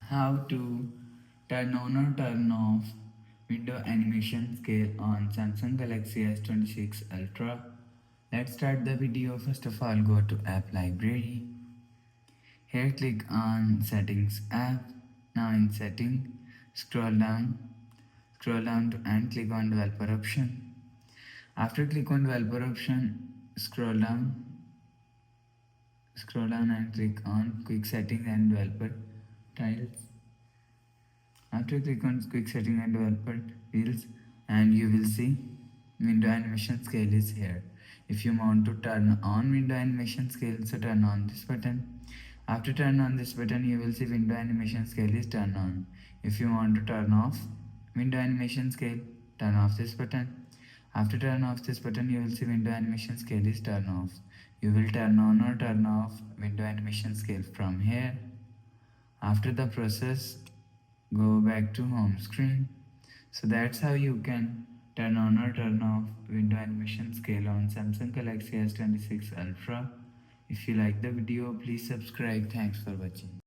How to turn on or turn off window animation scale on Samsung Galaxy S26 Ultra. Let's start the video. First of all, go to App Library. Here click on Settings app. Now in Setting, scroll down to and click on Developer option. After click on Developer option, scroll down and click on Quick Settings and Developer Tiles. After click on Quick Setting and Developer Fields, and you will see window animation scale is here. If you want to turn on window animation scale, so turn on this button. After turn on this button, you will see window animation scale is turned on. If you want to turn off window animation scale, turn off this button. After turn off this button, you will see window animation scale is turned off. You will turn on or turn off window animation scale from here. After the process, go back to home screen. So that's how you can turn on or turn off window animation scale on Samsung Galaxy S26 Ultra. If you like the video, please subscribe. Thanks for watching.